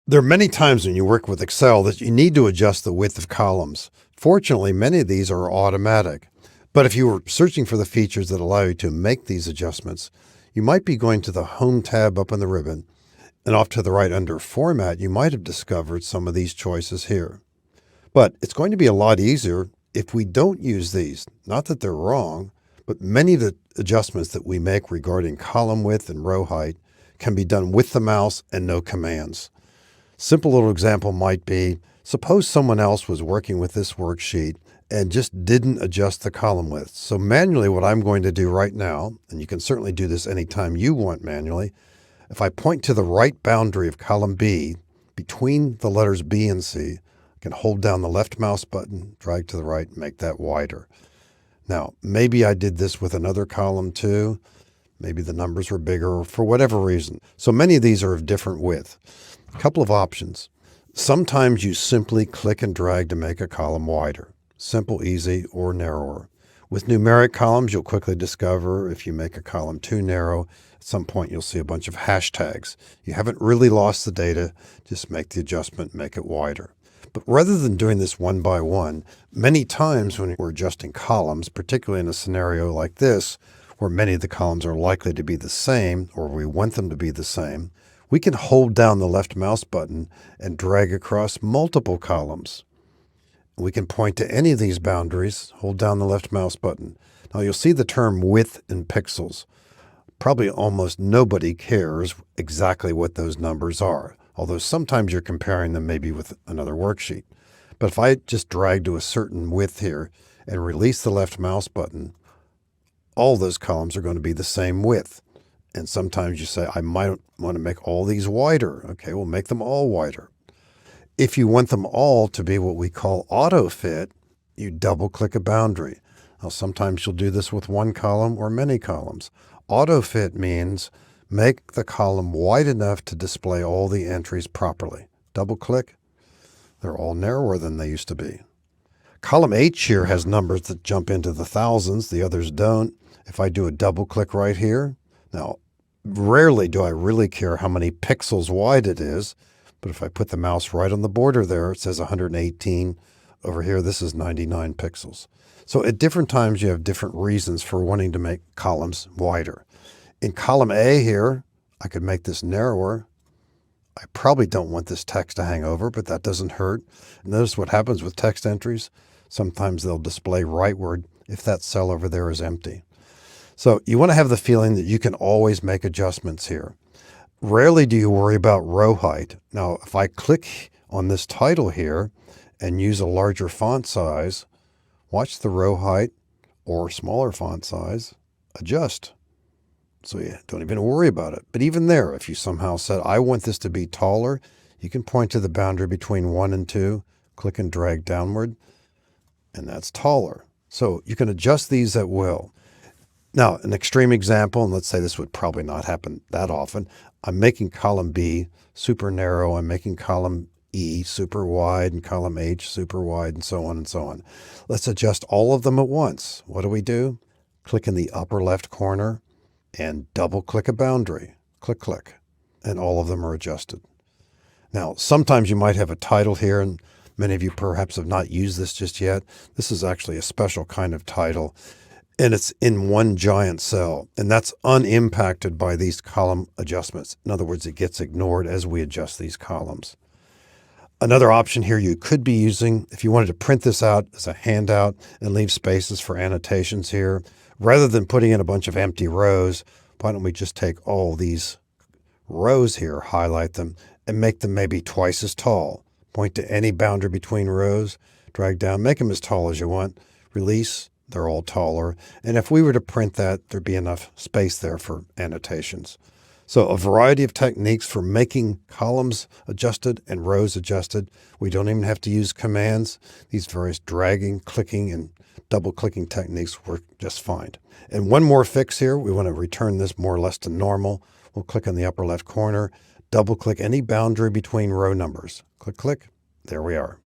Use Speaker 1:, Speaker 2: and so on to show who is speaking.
Speaker 1: There are many times when you work with Excel that you need to adjust the width of columns. Fortunately, many of these are automatic. But if you were searching for the features that allow you to make these adjustments, you might be going to the Home tab up in the ribbon, and off to the right under Format, you might have discovered some of these choices here. But it's going to be a lot easier if we don't use these. Not that they're wrong, but many of the adjustments that we make regarding column width and row height can be done with the mouse and no commands. Simple little example might be, suppose someone else was working with this worksheet and just didn't adjust the column width. So manually, what I'm going to do right now, and you can certainly do this anytime you want manually, if I point to the right boundary of column B, between the letters B and C, I can hold down the left mouse button, drag to the right, and make that wider. Now, maybe I did this with another column too. Maybe the numbers were bigger for whatever reason. So many of these are of different width. A couple of options. Sometimes you simply click and drag to make a column wider. Simple, easy, or narrower. With numeric columns, you'll quickly discover if you make a column too narrow, at some point you'll see a bunch of hashtags. You haven't really lost the data, just make the adjustment, make it wider. But rather than doing this one by one, many times when we're adjusting columns, particularly in a scenario like this, where many of the columns are likely to be the same, or we want them to be the same, we can hold down the left mouse button and drag across multiple columns. We can point to any of these boundaries, hold down the left mouse button. Now you'll see the term width in pixels. Probably almost nobody cares exactly what those numbers are, although sometimes you're comparing them maybe with another worksheet. But if I just drag to a certain width here and release the left mouse button, all those columns are going to be the same width. And sometimes you say, I might want to make all these wider. Okay, we'll make them all wider. If you want them all to be what we call auto fit, you double click a boundary. Now, sometimes you'll do this with one column or many columns. Auto fit means make the column wide enough to display all the entries properly. Double click, they're all narrower than they used to be. Column H here has numbers that jump into the thousands, the others don't. If I do a double click right here, now rarely do I really care how many pixels wide it is, but if I put the mouse right on the border there, it says 118. Over here, this is 99 pixels. So at different times, you have different reasons for wanting to make columns wider. In column A here, I could make this narrower. I probably don't want this text to hang over, but that doesn't hurt. Notice what happens with text entries. Sometimes they'll display rightward if that cell over there is empty. So you want to have the feeling that you can always make adjustments here. Rarely do you worry about row height. Now, if I click on this title here and use a larger font size, watch the row height or smaller font size adjust. So you don't even worry about it. But even there, if you somehow said, I want this to be taller, you can point to the boundary between 1 and 2, click and drag downward, and that's taller. So you can adjust these at will. Now, an extreme example, and let's say this would probably not happen that often. I'm making column B super narrow. I'm making column E super wide and column H super wide and so on and so on. Let's adjust all of them at once. What do? Click in the upper left corner and double click a boundary. Click, click, and all of them are adjusted. Now, sometimes you might have a title here, and many of you perhaps have not used this just yet. This is actually a special kind of title. And it's in one giant cell, and that's unimpacted by these column adjustments. In other words, it gets ignored as we adjust these columns. Another option here you could be using, if you wanted to print this out as a handout and leave spaces for annotations here, rather than putting in a bunch of empty rows, why don't we just take all these rows here, highlight them, and make them maybe twice as tall. Point to any boundary between rows, drag down, make them as tall as you want, release, they're all taller. And if we were to print that, there'd be enough space there for annotations. So a variety of techniques for making columns adjusted and rows adjusted. We don't even have to use commands. These various dragging, clicking, and double clicking techniques work just fine. And one more fix here. We want to return this more or less to normal. We'll click on the upper left corner, double click any boundary between row numbers. Click, click. There we are.